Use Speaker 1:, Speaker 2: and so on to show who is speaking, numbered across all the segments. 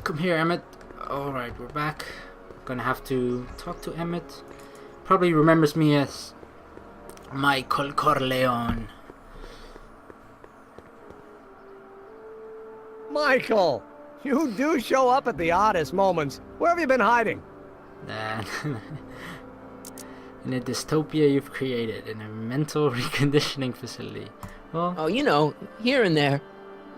Speaker 1: Come here, Emmett. Alright, we're back. Gonna have to talk to Emmett. Probably remembers me as Michael Corleone.
Speaker 2: Michael! You do show up at the oddest moments. Where have you been hiding?
Speaker 1: In a dystopia you've created, in a mental reconditioning facility. Well,
Speaker 3: Oh, you know, here and there,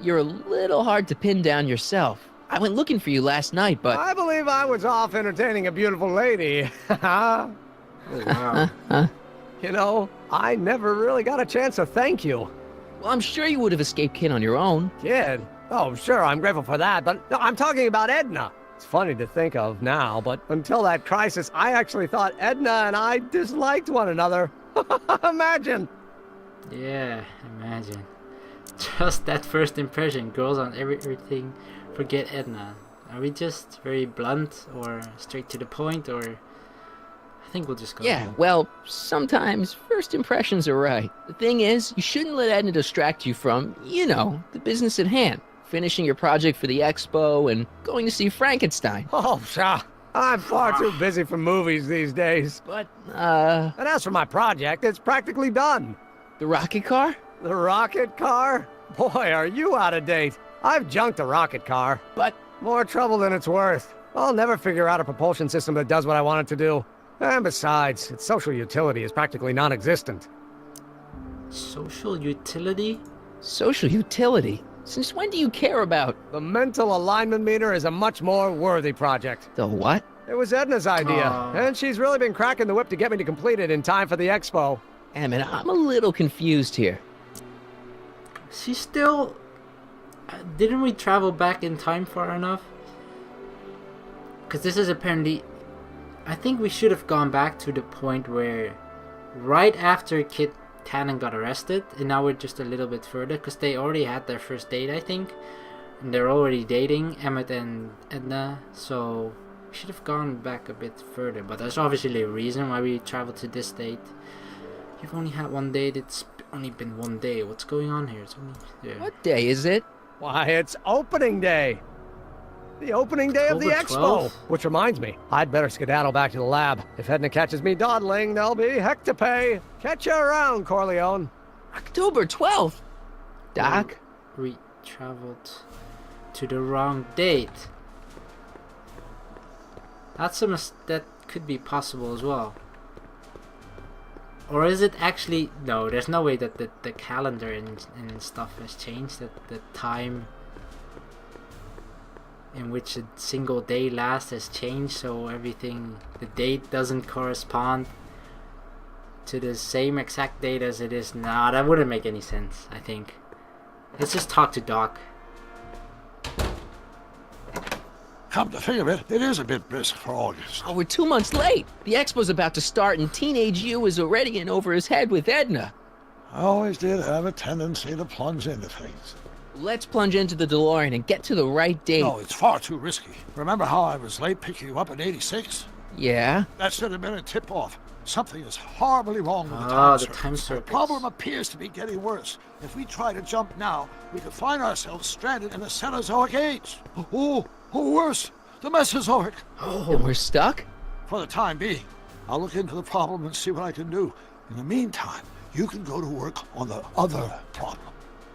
Speaker 3: you're a little hard to pin down yourself. I went looking for you last night, but...
Speaker 2: I believe I was off entertaining a beautiful lady.
Speaker 1: oh, wow.
Speaker 2: You know, I never really got a chance to thank you.
Speaker 3: Well, I'm sure you would have escaped Kid on your own.
Speaker 2: Kid? Oh, sure, I'm grateful for that, but no, I'm talking about Edna. It's funny to think of now, but until that crisis, I actually thought Edna and I disliked one another. Imagine!
Speaker 1: Yeah, imagine. Just that first impression. Girls on everything forget Edna. Are we just very blunt or straight to the point, or... I think we'll just go
Speaker 3: Yeah,
Speaker 1: home.
Speaker 3: well, sometimes first impressions are right. The thing is, you shouldn't let Edna distract you from, you know, the business at hand. Finishing your project for the expo and going to see Frankenstein.
Speaker 2: Oh, pshaw. I'm far too busy for movies these days.
Speaker 3: But,
Speaker 2: And as for my project, it's practically done.
Speaker 3: the rocket car?
Speaker 2: The rocket car? Boy, are you out of date. I've junked a rocket car.
Speaker 3: But,
Speaker 2: More trouble than it's worth. I'll never figure out a propulsion system that does what I want it to do. And besides, its social utility is practically non-existent.
Speaker 1: Social utility?
Speaker 3: social utility? Since when do you care about
Speaker 2: The mental alignment meter is a much more worthy project.
Speaker 3: the what?
Speaker 2: It was Edna's idea,
Speaker 1: Aw.
Speaker 2: and she's really been cracking the whip to get me to complete it in time for the expo.
Speaker 3: Emmett, I'm a little confused here.
Speaker 1: She's still... didn't we travel back in time far enough? Because this is apparently... I think we should have gone back to the point where... Right after Kit Tannen got arrested, and now we're just a little bit further, because they already had their first date, I think. And they're already dating, Emmett and Edna, so... We should have gone back a bit further, but there's obviously a reason why we traveled to this date. You've only had one date, it's only been one day. What's going on here? It's only... Yeah.
Speaker 3: What day is it?
Speaker 2: Why, it's opening day. The opening day of the
Speaker 1: October
Speaker 2: expo.
Speaker 1: 12th?
Speaker 2: Which reminds me, I'd better skedaddle back to the lab. If Edna catches me dawdling, there'll be heck to pay. Catch you around, Corleone.
Speaker 3: October 12th. Doc?
Speaker 1: We traveled to the wrong date. That's that could be possible as well. Or is it actually... No, there's no way that the calendar and stuff has changed. That the time in which a single day lasts has changed, so everything... The date doesn't correspond to the same exact date as it is now. That wouldn't make any sense, I think. Let's just talk to Doc.
Speaker 4: Come to think of it, it is a bit brisk for August.
Speaker 3: Oh, we're 2 months late. The expo's about to start and teenage you is already in over his head with Edna.
Speaker 4: I always did have a tendency to plunge into things.
Speaker 3: Let's plunge into the DeLorean and get to the right date.
Speaker 4: No, it's far too risky. Remember how I was late picking you up in '86?
Speaker 3: Yeah?
Speaker 4: That should have been a tip-off. Something is horribly wrong with the
Speaker 1: Ah,
Speaker 4: time
Speaker 1: the
Speaker 4: circuits.
Speaker 1: time
Speaker 4: The
Speaker 1: circuits.
Speaker 4: problem appears to be getting worse. If we try to jump now, we could find ourselves stranded in the Cenozoic age. Oh, worse, the Mesozoic.
Speaker 3: And we're stuck?
Speaker 4: For the time being, I'll look into the problem and see what I can do. In the meantime, you can go to work on the other problem.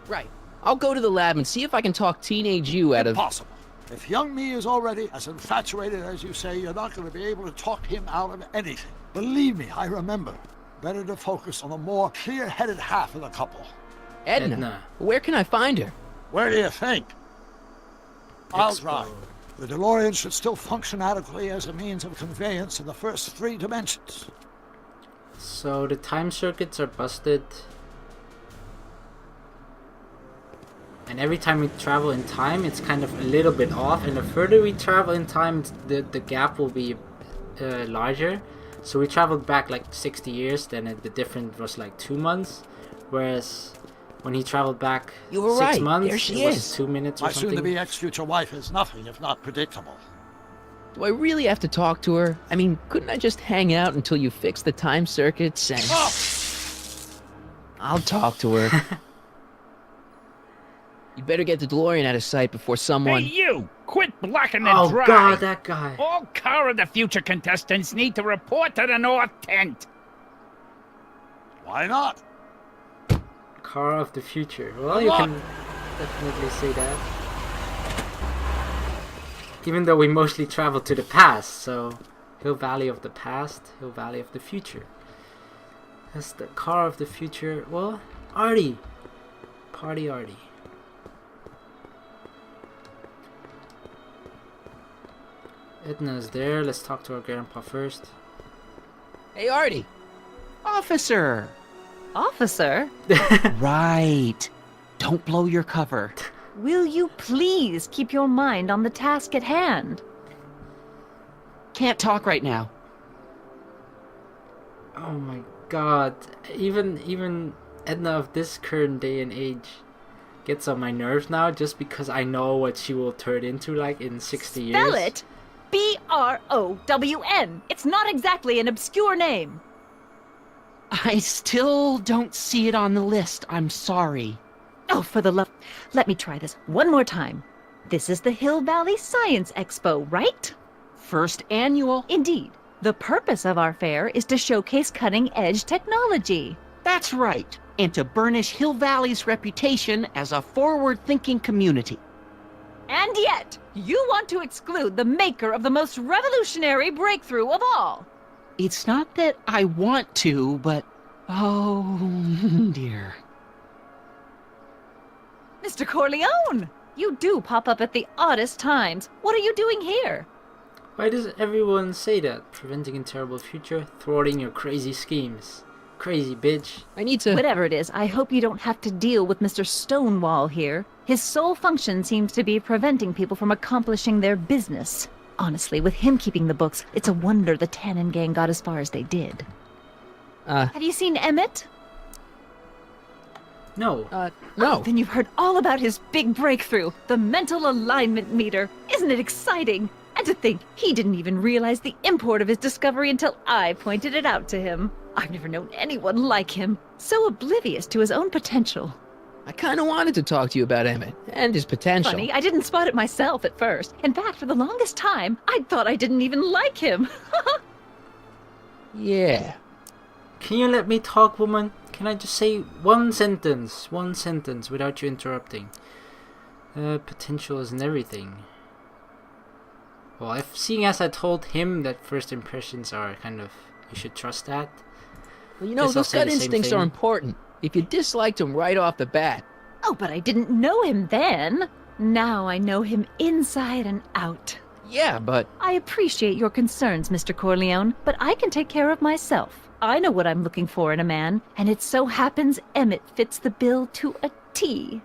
Speaker 3: Right. I'll go to the lab and see if I can talk teenage you out of...
Speaker 4: Impossible. If young me is already as infatuated as you say, you're not going to be able to talk him out of anything. Believe me, I remember. Better to focus on the more clear-headed half of the couple.
Speaker 3: Edna.
Speaker 1: Edna.
Speaker 3: Where can I find her?
Speaker 4: Where do you think? I'll
Speaker 1: Expo.
Speaker 4: drive. The DeLorean should still function adequately as a means of conveyance in the first 3 dimensions.
Speaker 1: So the time circuits are busted. And every time we travel in time, it's kind of a little bit off. And the further we travel in time, the gap will be larger. So we traveled back like 60 years, then the difference was like 2 months. Whereas when he traveled back
Speaker 3: You were
Speaker 1: 6
Speaker 3: right.
Speaker 1: months,
Speaker 3: There she
Speaker 1: it was
Speaker 3: is.
Speaker 1: 2 minutes or
Speaker 4: My
Speaker 1: something.
Speaker 4: soon-to-be ex-future wife is nothing if not predictable.
Speaker 3: Do I really have to talk to her? I mean, couldn't I just hang out until you fix the time circuits and...
Speaker 4: Oh!
Speaker 3: I'll talk to her. You better get the DeLorean out of sight before someone...
Speaker 5: Hey, you! Quit blocking the
Speaker 1: Oh
Speaker 5: drive!
Speaker 1: god, that guy.
Speaker 5: All Car of the Future contestants need to report to the North Tent.
Speaker 4: Why not?
Speaker 1: Car of the future. Well, you can definitely say that. Even though we mostly travel to the past, so Hill Valley of the past, Hill Valley of the future. That's the car of the future. Well, Artie. Party Artie. Edna's there. Let's talk to our grandpa first.
Speaker 3: Hey, Artie.
Speaker 6: Officer!
Speaker 7: Officer,
Speaker 6: Right. Don't blow your cover.
Speaker 7: will you please keep your mind on the task at hand?
Speaker 6: Can't talk right now.
Speaker 1: Oh my god. Even Edna of this current day and age gets on my nerves now just because I know what she will turn into like in 60 years.
Speaker 7: Spell it! B-R-O-W-N. It's not exactly an obscure name.
Speaker 6: I still don't see it on the list. I'm sorry.
Speaker 7: Oh, for the love... Let me try this one more time. This is the Hill Valley Science Expo, right?
Speaker 6: First annual.
Speaker 7: Indeed. The purpose of our fair is to showcase cutting-edge technology.
Speaker 6: That's right. And to burnish Hill Valley's reputation as a forward-thinking community.
Speaker 7: And yet, you want to exclude the maker of the most revolutionary breakthrough of all.
Speaker 6: It's not that I want to, but... Oh, dear.
Speaker 7: Mr. Corleone! You do pop up at the oddest times. What are you doing here?
Speaker 1: Why does everyone say that? Preventing a terrible future, thwarting your crazy schemes. Crazy bitch.
Speaker 3: I need to...
Speaker 7: Whatever it is, I hope you don't have to deal with Mr. Stonewall here. His sole function seems to be preventing people from accomplishing their business. Honestly, with him keeping the books, it's a wonder the Tannen gang got as far as they did. Have you seen Emmett?
Speaker 1: No.
Speaker 3: no.
Speaker 7: Oh, then you've heard all about his big breakthrough, the mental alignment meter. Isn't it exciting? And to think, he didn't even realize the import of his discovery until I pointed it out to him. I've never known anyone like him, so oblivious to his own potential.
Speaker 3: I kind of wanted to talk to you about Emmett and his potential.
Speaker 7: Funny, I didn't spot it myself at first. In fact, for the longest time, I thought I didn't even like him.
Speaker 3: Yeah.
Speaker 1: Can you let me talk, woman? Can I just say one sentence without you interrupting? Potential isn't everything. Well, seeing as I told him that first impressions are kind of, you should trust that.
Speaker 3: Well, you know,
Speaker 1: Guess I'll
Speaker 3: those
Speaker 1: say
Speaker 3: gut
Speaker 1: the same
Speaker 3: instincts
Speaker 1: thing.
Speaker 3: are important. If you disliked him right off the bat,
Speaker 7: Oh, but I didn't know him then. Now I know him inside and out.
Speaker 3: yeah, but...
Speaker 7: I appreciate your concerns, Mr. Corleone, but I can take care of myself. I know what I'm looking for in a man, and it so happens Emmett fits the bill to a T.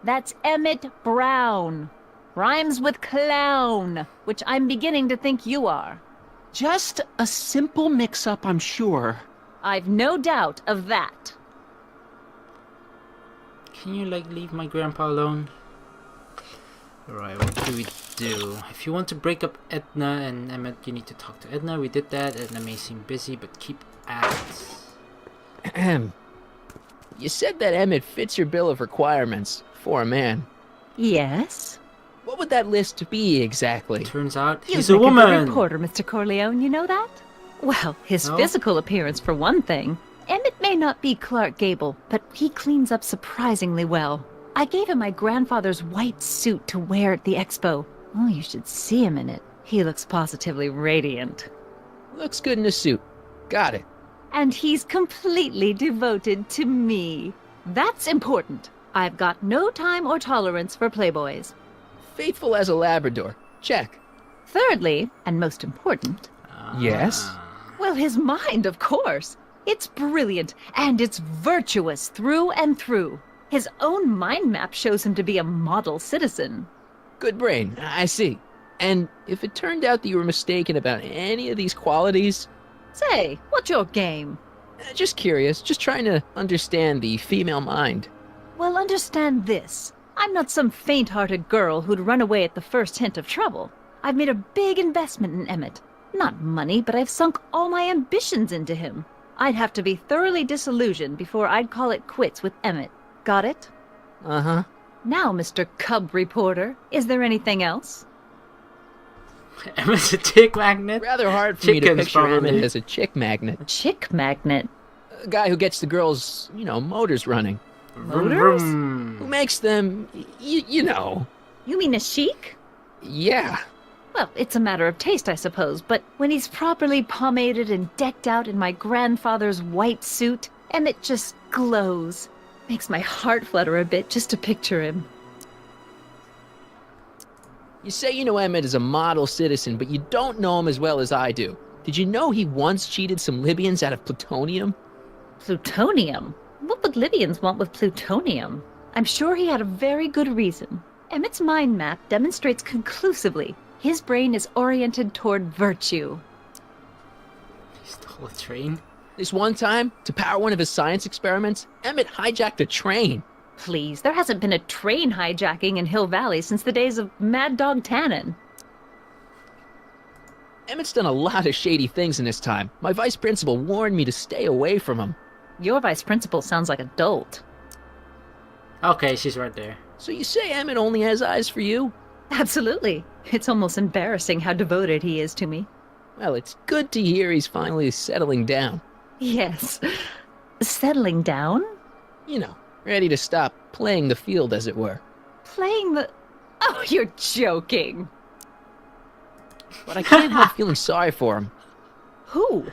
Speaker 7: That's Emmett Brown. Rhymes with clown, which I'm beginning to think you are.
Speaker 6: Just a simple mix-up, I'm sure.
Speaker 7: I've no doubt of that.
Speaker 1: Can you, like, leave my grandpa alone? Alright, what do we do? If you want to break up Edna and Emmett, you need to talk to Edna. We did that. Edna may seem busy, but keep at it.
Speaker 3: Ahem. You said that Emmett fits your bill of requirements for a man.
Speaker 7: Yes?
Speaker 3: What would that list be exactly?
Speaker 1: Turns out
Speaker 7: You
Speaker 1: he's a
Speaker 7: make
Speaker 1: woman!
Speaker 7: good reporter, Mr. Corleone, you know that? Well, his
Speaker 1: No?
Speaker 7: physical appearance for one thing. Emmett may not be Clark Gable, but he cleans up surprisingly well. I gave him my grandfather's white suit to wear at the expo. Oh, you should see him in it. He looks positively radiant.
Speaker 3: Looks good in a suit. Got it.
Speaker 7: And he's completely devoted to me. That's important. I've got no time or tolerance for playboys.
Speaker 3: Faithful as a Labrador. Check.
Speaker 7: Thirdly, and most important,
Speaker 3: Yes?
Speaker 7: well, his mind, of course. It's brilliant, and it's virtuous through and through. His own mind map shows him to be a model citizen.
Speaker 3: Good brain. I see. And if it turned out that you were mistaken about any of these qualities,
Speaker 7: Say, what's your game?
Speaker 3: just curious, just trying to understand the female mind.
Speaker 7: Well, understand this. I'm not some faint-hearted girl who'd run away at the first hint of trouble. I've made a big investment in Emmett. Not money, but I've sunk all my ambitions into him. I'd have to be thoroughly disillusioned before I'd call it quits with Emmett. Got it?
Speaker 3: Uh-huh.
Speaker 7: Now, Mr. Cub Reporter, is there anything else?
Speaker 1: Emmett's a chick magnet?
Speaker 3: Rather hard for me to
Speaker 1: Chickens,
Speaker 3: picture Emmett
Speaker 1: probably.
Speaker 3: as a chick magnet.
Speaker 7: Chick magnet?
Speaker 3: A guy who gets the girls, motors running.
Speaker 1: Vroom,
Speaker 7: Motors?
Speaker 1: vroom.
Speaker 3: Who makes them, you know.
Speaker 7: You mean a chic?
Speaker 3: Yeah.
Speaker 7: Well, it's a matter of taste, I suppose, but when he's properly pomaded and decked out in my grandfather's white suit, Emmett just glows. Makes my heart flutter a bit just to picture him.
Speaker 3: You say you know Emmett is a model citizen, but you don't know him as well as I do. Did you know he once cheated some Libyans out of plutonium?
Speaker 7: Plutonium? What would Libyans want with plutonium? I'm sure he had a very good reason. Emmett's mind map demonstrates conclusively his brain is oriented toward virtue.
Speaker 1: He stole a train?
Speaker 3: This one time, to power one of his science experiments, Emmett hijacked a train.
Speaker 7: Please, there hasn't been a train hijacking in Hill Valley since the days of Mad Dog Tannen.
Speaker 3: Emmett's done a lot of shady things in his time. My vice principal warned me to stay away from him.
Speaker 7: Your vice principal sounds like a dolt.
Speaker 1: Okay, she's right there.
Speaker 3: So you say Emmett only has eyes for you?
Speaker 7: Absolutely. It's almost embarrassing how devoted he is to me.
Speaker 3: Well, it's good to hear he's finally settling down.
Speaker 7: Yes. Settling down?
Speaker 3: You know, ready to stop playing the field, as it were.
Speaker 7: Playing the... Oh, you're joking.
Speaker 3: But I can't help feeling sorry for him.
Speaker 7: Who?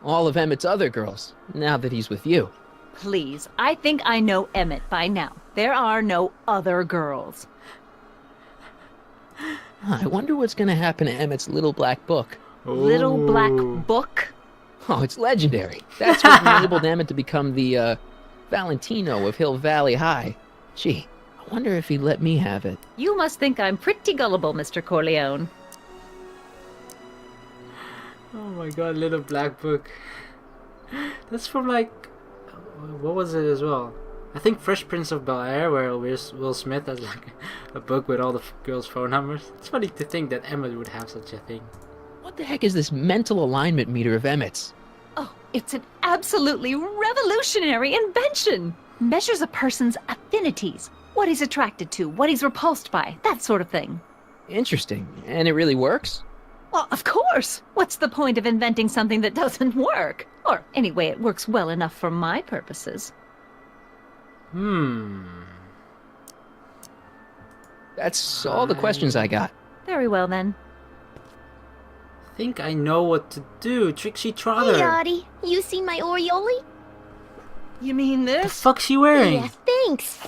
Speaker 3: All of Emmett's other girls, now that he's with you.
Speaker 7: Please, I think I know Emmett by now. There are no other girls.
Speaker 3: I wonder what's going to happen to Emmett's little black book.
Speaker 7: Little black
Speaker 1: Ooh.
Speaker 7: book?
Speaker 3: Oh, it's legendary. That's what enabled Emmett to become the, Valentino of Hill Valley High. Gee, I wonder if he'd let me have it.
Speaker 7: You must think I'm pretty gullible, Mr. Corleone.
Speaker 1: Oh my god, Little Black Book. That's from what was it as well? I think Fresh Prince of Bel-Air, where Will Smith has a book with all the girls' phone numbers. It's funny to think that Emmett would have such a thing.
Speaker 3: What the heck is this mental alignment meter of Emmett's?
Speaker 7: Oh, it's an absolutely revolutionary invention. Measures a person's affinities, what he's attracted to, what he's repulsed by, that sort of thing.
Speaker 3: Interesting. And it really works?
Speaker 7: Well, of course. What's the point of inventing something that doesn't work? Or anyway, it works well enough for my purposes.
Speaker 3: That's all the questions I got.
Speaker 7: Very well, then.
Speaker 1: I think I know what to do. Trixie Trotter.
Speaker 8: Hey, Artie. You seen my Oriole?
Speaker 7: You mean
Speaker 1: The
Speaker 7: this?
Speaker 1: fuck's she wearing?
Speaker 8: Yeah, thanks.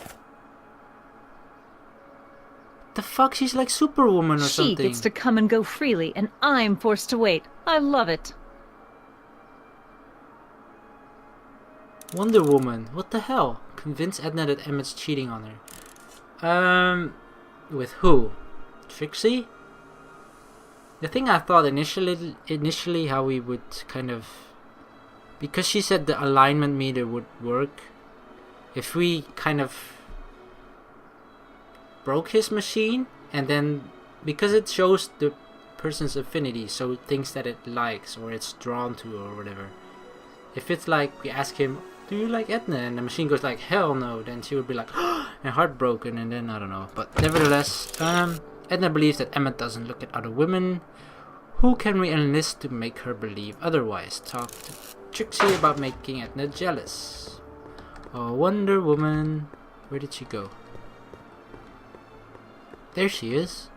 Speaker 1: The fuck? She's like Superwoman or
Speaker 7: She
Speaker 1: something.
Speaker 7: gets to come and go freely, and I'm forced to wait. I love it.
Speaker 1: Wonder Woman. What the hell? Convince Edna that Emmett's cheating on her. With who? Trixie? The thing I thought initially how we would kind of... Because she said the alignment meter would work. If we kind of broke his machine, and then because it shows the person's affinity, so things that it likes or it's drawn to or whatever. If it's like we ask him, do you like Edna? And the machine goes like, hell no, then she would be like, and heartbroken, and then I don't know. But nevertheless, Edna believes that Emmett doesn't look at other women. Who can we enlist to make her believe otherwise? Talk to Trixie about making Edna jealous. Oh, Wonder Woman. Where did she go? There she is.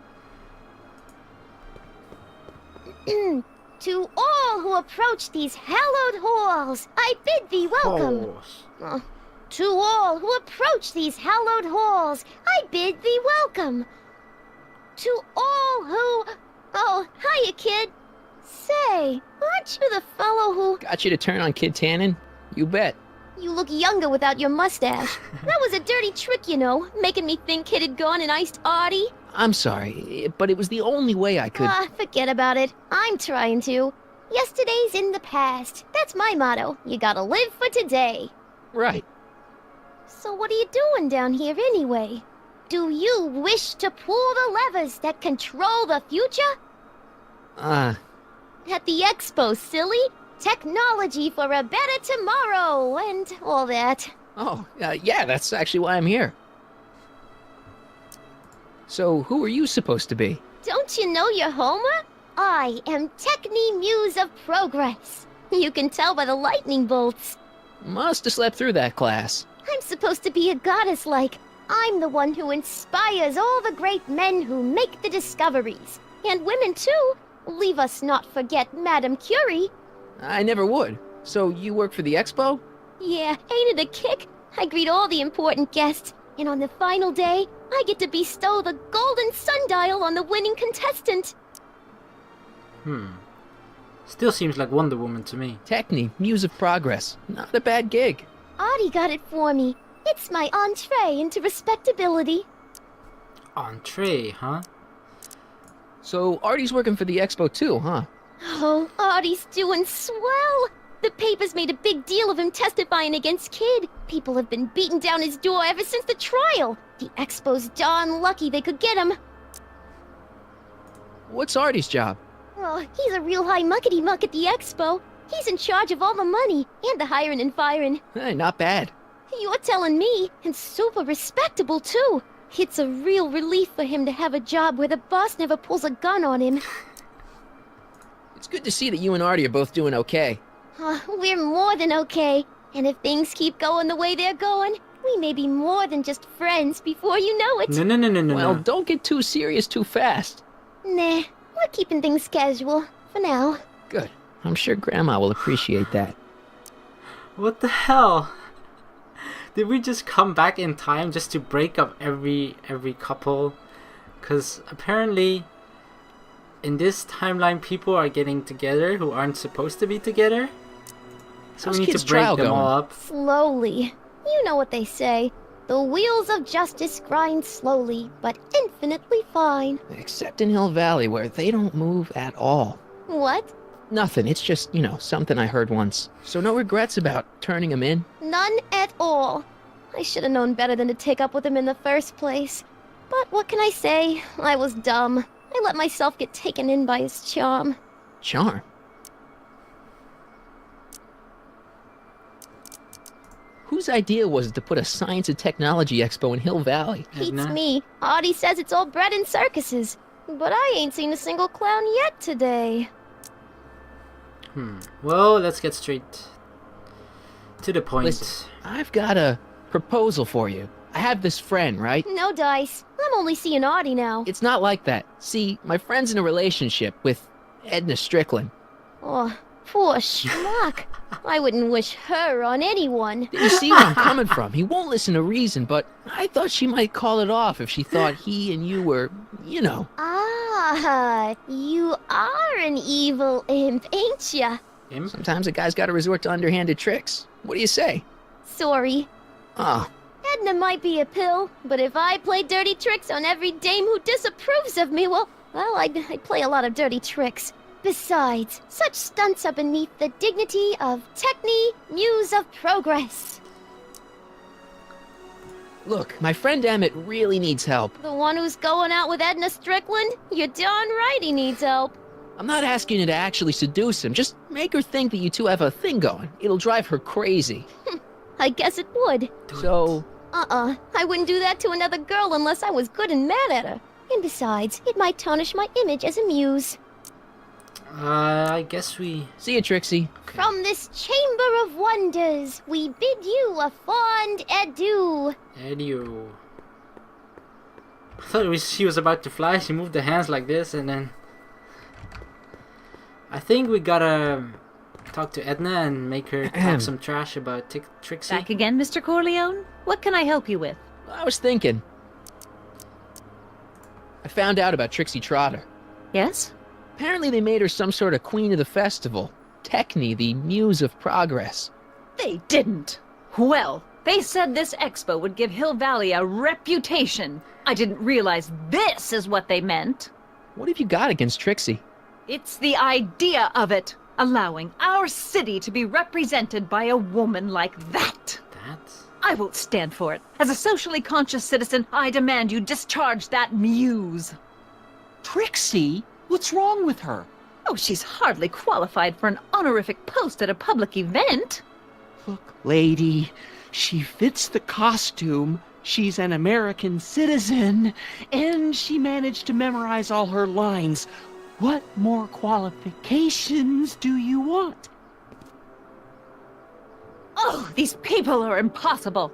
Speaker 8: To all who approach these hallowed halls, I bid thee welcome.
Speaker 1: Horse.
Speaker 8: To all who approach these hallowed halls, I bid thee welcome. To all who... Oh, hiya, kid. Say, aren't you the fellow who...
Speaker 3: Got you to turn on Kid Tannen? You bet.
Speaker 8: You look younger without your mustache. That was a dirty trick, you know, making me think Kid had gone and iced Artie.
Speaker 3: I'm sorry, but it was the only way I could...
Speaker 8: Forget about it. I'm trying to. Yesterday's in the past. That's my motto. You gotta live for today.
Speaker 3: Right.
Speaker 8: So what are you doing down here anyway? Do you wish to pull the levers that control the future? At the expo, silly. Technology for a better tomorrow, and all that.
Speaker 3: Oh, yeah, that's actually why I'm here. So who are you supposed to be?
Speaker 8: Don't you know your Homer? I am Techne, Muse of Progress. You can tell by the lightning bolts.
Speaker 3: Must have slept through that class.
Speaker 8: I'm supposed to be a goddess-like. I'm the one who inspires all the great men who make the discoveries. And women, too. Leave us not forget Madame Curie.
Speaker 3: I never would. So you work for the expo?
Speaker 8: Yeah, ain't it a kick? I greet all the important guests. And on the final day, I get to bestow the golden sundial on the winning contestant.
Speaker 1: Still seems like Wonder Woman to me.
Speaker 3: Techne, Muse of Progress. Not a bad gig.
Speaker 8: Artie got it for me. It's my entree into respectability.
Speaker 1: Entree, huh?
Speaker 3: So Artie's working for the expo too, huh?
Speaker 8: Oh, Artie's doing swell. The papers made a big deal of him testifying against Kid. People have been beating down his door ever since the trial. The expo's darn lucky they could get him.
Speaker 3: What's Artie's job?
Speaker 8: Oh, he's a real high muckety-muck at the expo. He's in charge of all the money and the hiring and firing.
Speaker 3: Hey, not bad.
Speaker 8: You're telling me, and super respectable, too. It's a real relief for him to have a job where the boss never pulls a gun on him.
Speaker 3: It's good to see that you and Artie are both doing okay.
Speaker 8: We're more than okay. And if things keep going the way they're going, we may be more than just friends before you know it.
Speaker 1: No.
Speaker 3: Well, don't get too serious too fast.
Speaker 8: Nah, we're keeping things casual, for now.
Speaker 3: Good. I'm sure Grandma will appreciate that.
Speaker 1: What the hell? Did we just come back in time just to break up every couple? Because apparently in this timeline people are getting together who aren't supposed to be together. So
Speaker 3: How's
Speaker 1: we need
Speaker 3: Kid's
Speaker 1: to break
Speaker 3: trial
Speaker 1: them
Speaker 3: going?
Speaker 1: all up.
Speaker 8: Slowly. You know what they say. The wheels of justice grind slowly, but infinitely fine.
Speaker 3: Except in Hill Valley, where they don't move at all.
Speaker 8: What?
Speaker 3: Nothing. It's just, something I heard once. So no regrets about turning him in?
Speaker 8: None at all. I should have known better than to take up with him in the first place. But what can I say? I was dumb. I let myself get taken in by his charm.
Speaker 3: Charm? Whose idea was it to put a science and technology expo in Hill Valley?
Speaker 8: Beats
Speaker 1: Edna?
Speaker 8: me. Artie says it's all bred in circuses. But I ain't seen a single clown yet today.
Speaker 1: Well, let's get straight to the point.
Speaker 3: Listen, I've got a proposal for you. I have this friend, right?
Speaker 8: No dice. I'm only seeing Artie now.
Speaker 3: It's not like that. See, my friend's in a relationship with Edna Strickland.
Speaker 8: Oh, poor schmuck. I wouldn't wish her on anyone.
Speaker 3: You see where I'm coming from. He won't listen to reason, but I thought she might call it off if she thought he and you were,
Speaker 8: Ah, you are an evil imp, ain't ya?
Speaker 1: Imp?
Speaker 3: Sometimes a guy's got to resort to underhanded tricks. What do you say?
Speaker 8: Sorry.
Speaker 3: Oh,
Speaker 8: Edna might be a pill, but if I play dirty tricks on every dame who disapproves of me, well, I'd play a lot of dirty tricks. Besides, such stunts are beneath the dignity of Techne, Muse of Progress.
Speaker 3: look, my friend Emmett really needs help.
Speaker 8: The one who's going out with Edna Strickland? You're darn right he needs help.
Speaker 3: I'm not asking you to actually seduce him. Just make her think that you two have a thing going. It'll drive her crazy.
Speaker 8: I guess it would.
Speaker 3: So,
Speaker 8: I wouldn't do that to another girl unless I was good and mad at her. And besides, it might tarnish my image as a muse.
Speaker 1: I guess we...
Speaker 3: see you, Trixie.
Speaker 8: From this chamber of wonders, we bid you a fond adieu.
Speaker 1: Adieu. I thought she was about to fly. She moved her hands like this and then... I think we gotta talk to Edna and make her talk some trash about Trixie.
Speaker 7: Back again, Mr. Corleone? What can I help you with?
Speaker 3: I was thinking. I found out about Trixie Trotter.
Speaker 7: Yes?
Speaker 3: Apparently they made her some sort of queen of the festival. Techne, the Muse of Progress.
Speaker 7: They didn't. Well, they said this expo would give Hill Valley a reputation. I didn't realize this is what they meant.
Speaker 3: What have you got against Trixie?
Speaker 7: It's the idea of it. Allowing our city to be represented by a woman like that.
Speaker 1: That?
Speaker 7: I won't stand for it. As a socially conscious citizen, I demand you discharge that muse.
Speaker 6: Trixie? What's wrong with her?
Speaker 7: Oh, she's hardly qualified for an honorific post at a public event.
Speaker 6: Look, lady, she fits the costume. She's an American citizen, and she managed to memorize all her lines. What more qualifications do you want?
Speaker 7: Oh, these people are impossible.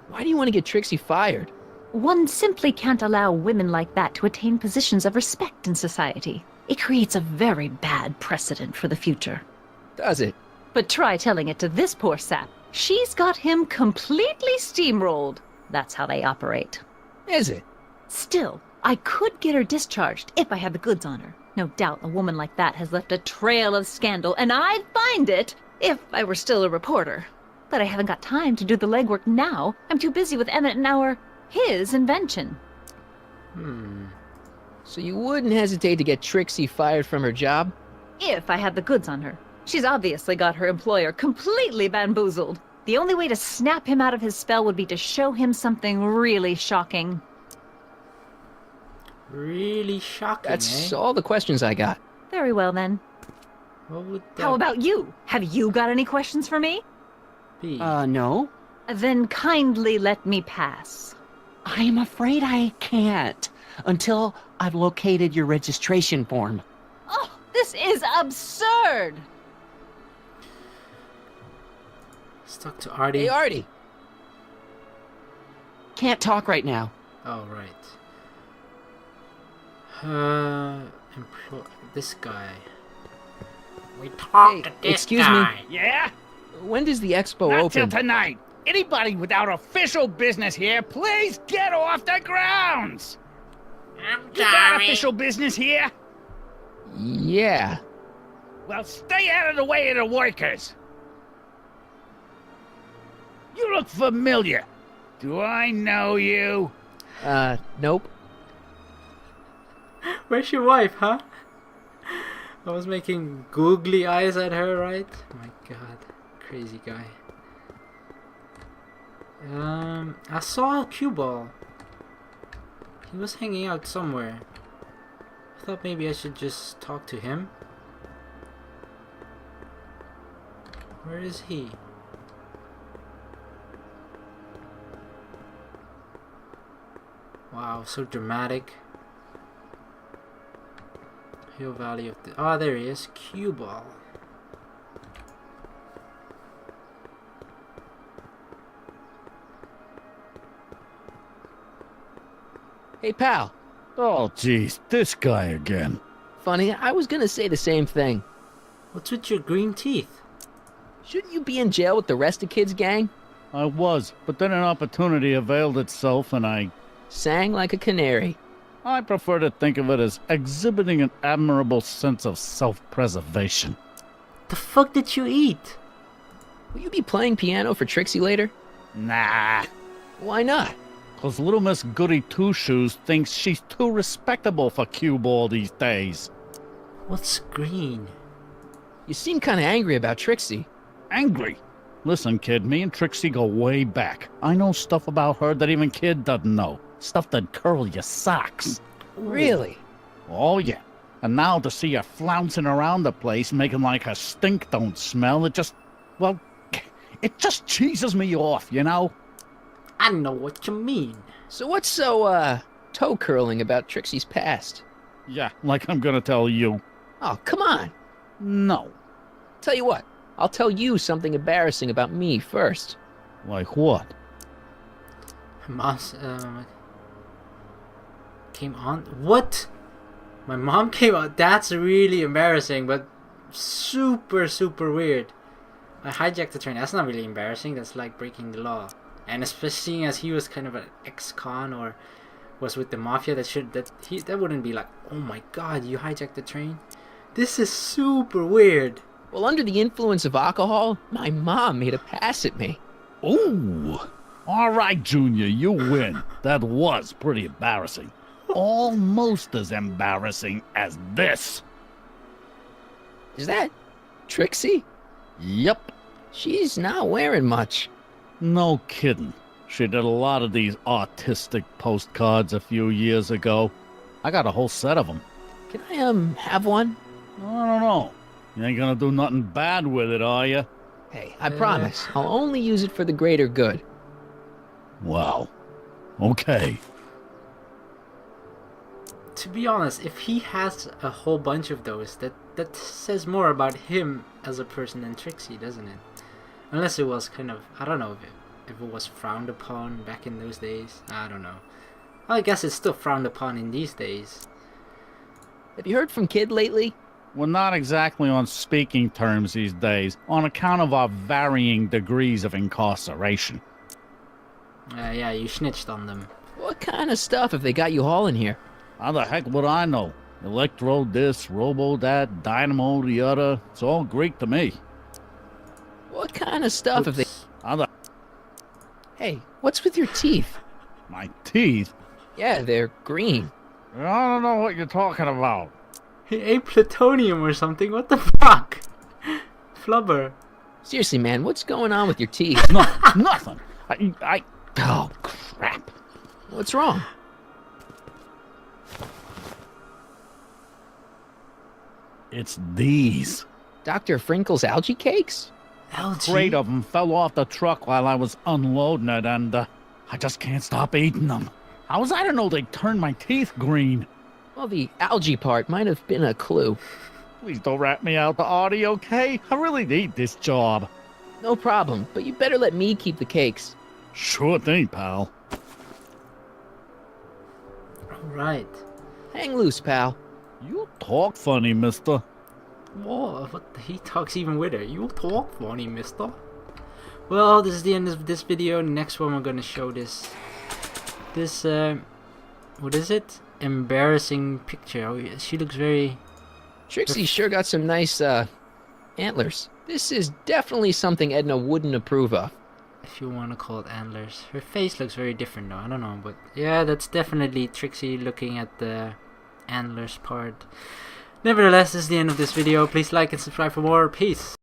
Speaker 3: Why do you want to get Trixie fired?
Speaker 7: One simply can't allow women like that to attain positions of respect in society. It creates a very bad precedent for the future.
Speaker 3: Does it?
Speaker 7: But try telling it to this poor sap. She's got him completely steamrolled. That's how they operate.
Speaker 3: Is it?
Speaker 7: Still, I could get her discharged if I had the goods on her. No doubt a woman like that has left a trail of scandal, and I'd find it if I were still a reporter. But I haven't got time to do the legwork now. I'm too busy with Emmett and his invention.
Speaker 3: So you wouldn't hesitate to get Trixie fired from her job?
Speaker 7: If I had the goods on her. She's obviously got her employer completely bamboozled. The only way to snap him out of his spell would be to show him something really shocking.
Speaker 1: Really shocking,
Speaker 3: That's
Speaker 1: eh?
Speaker 3: all the questions I got.
Speaker 7: Very well, then.
Speaker 1: What would that
Speaker 7: How about you? Have you got any questions for me?
Speaker 1: be?
Speaker 6: No.
Speaker 7: Then kindly let me pass.
Speaker 6: I'm afraid I can't until I've located your registration form.
Speaker 7: Oh, this is absurd!
Speaker 1: Stuck to Artie.
Speaker 3: Hey, Artie.
Speaker 6: Can't talk right now.
Speaker 1: Oh, right. This guy. We talked to this
Speaker 3: excuse me.
Speaker 1: guy.
Speaker 5: Yeah?
Speaker 3: When does the expo
Speaker 5: Not
Speaker 3: open?
Speaker 5: till tonight. Anybody without official business here, please get off the grounds.
Speaker 1: I'm
Speaker 5: You got
Speaker 1: sorry.
Speaker 5: official business here?
Speaker 3: Yeah.
Speaker 5: Well, stay out of the way of the workers. You look familiar. Do I know you?
Speaker 3: Nope.
Speaker 1: Where's your wife, huh? I was making googly eyes at her, right? My god. Crazy guy. I saw a cue ball. He was hanging out somewhere. I thought maybe I should just talk to him. Where is he? Wow, so dramatic. Hill Valley of the... Oh, there he is. Cue ball.
Speaker 3: Hey, pal.
Speaker 9: Oh, jeez, this guy again.
Speaker 3: Funny, I was gonna say the same thing.
Speaker 1: What's with your green teeth?
Speaker 3: Shouldn't you be in jail with the rest of kids' gang?
Speaker 9: I was, but then an opportunity availed itself and I
Speaker 3: Sang like a canary.
Speaker 9: prefer to think of it as exhibiting an admirable sense of self-preservation.
Speaker 1: The fuck did you eat?
Speaker 3: Will you be playing piano for Trixie later?
Speaker 9: Nah,
Speaker 3: Why not?
Speaker 9: 'cause little Miss Goody Two-Shoes thinks she's too respectable for cue ball these days.
Speaker 1: What's green?
Speaker 3: You seem kinda angry about Trixie.
Speaker 9: Angry. Listen, kid, me and Trixie go way back. I know stuff about her that even Kid doesn't know. Stuff that'd curl your socks.
Speaker 3: Really?
Speaker 9: Oh, yeah. And now to see her flouncing around the place, making like her stink don't smell, it just cheeses me off, you know?
Speaker 1: I know what you mean.
Speaker 3: So what's so, toe curling about Trixie's past?
Speaker 9: Yeah, like I'm gonna tell you.
Speaker 3: Oh, come on.
Speaker 9: No.
Speaker 3: Tell you what, I'll tell you something embarrassing about me first.
Speaker 9: Like what?
Speaker 1: Mom's, came on. What? My mom came on. That's really embarrassing, but super, super weird. I hijacked the train. That's not really embarrassing. That's like breaking the law. And especially seeing as he was kind of an ex-con or was with the mafia, that wouldn't be like, oh my god, you hijacked the train. This is super weird.
Speaker 3: Well, under the influence of alcohol, my mom made a pass at me.
Speaker 9: Ooh. All right, Junior, you win. That was pretty embarrassing. Almost as embarrassing as this.
Speaker 3: Is that Trixie?
Speaker 9: Yep.
Speaker 3: She's not wearing much.
Speaker 9: No kidding. She did a lot of these artistic postcards a few years ago. I got a whole set of them.
Speaker 3: Can I, have one?
Speaker 9: I don't know. You ain't gonna do nothing bad with it, are you?
Speaker 3: Hey, I promise, I'll only use it for the greater good.
Speaker 9: Wow. Okay.
Speaker 1: To be honest, if he has a whole bunch of those, that says more about him as a person than Trixie, doesn't it? Unless it was kind of, I don't know if it was frowned upon back in those days. I don't know. Well, I guess it's still frowned upon in these days.
Speaker 3: Have you heard from Kid lately?
Speaker 9: We're not exactly on speaking terms these days, on account of our varying degrees of incarceration.
Speaker 1: Yeah, you snitched on them.
Speaker 3: What kind of stuff have they got you hauling here?
Speaker 9: How the heck would I know? Electro this, robo that, dynamo the other. It's all Greek to me.
Speaker 3: What kind of stuff have they...
Speaker 9: How the...
Speaker 3: Hey, what's with your teeth?
Speaker 9: My teeth?
Speaker 3: Yeah, they're green.
Speaker 9: I don't know what you're talking about.
Speaker 1: He ate plutonium or something. What the fuck? Flubber.
Speaker 3: Seriously, man, what's going on with your teeth?
Speaker 9: No, nothing.
Speaker 3: Oh, crap. What's wrong?
Speaker 9: It's these.
Speaker 3: Dr. Frinkle's algae cakes?
Speaker 1: Algae?
Speaker 9: 3 of them fell off the truck while I was unloading it, and I just can't stop eating them. How was I to know they'd turn my teeth green?
Speaker 3: Well, the algae part might have been a clue.
Speaker 9: Please don't rat me out to Artie, okay? I really need this job.
Speaker 3: No problem, but you better let me keep the cakes.
Speaker 9: Sure thing, pal.
Speaker 1: Alright.
Speaker 3: Hang loose, pal.
Speaker 9: You talk funny, mister.
Speaker 1: Whoa, he talks even weirder. You talk funny, mister. Well, this is the end of this video. Next one we're gonna show this, what is it? Embarrassing picture. Oh, yeah, she looks very...
Speaker 3: Trixie sure got some nice, antlers. This is definitely something Edna wouldn't approve of.
Speaker 1: If you want to call it antlers. Her face looks very different though, I don't know, but yeah, that's definitely Trixie looking at the antlers part. Nevertheless, this is the end of this video. Please like and subscribe for more. Peace.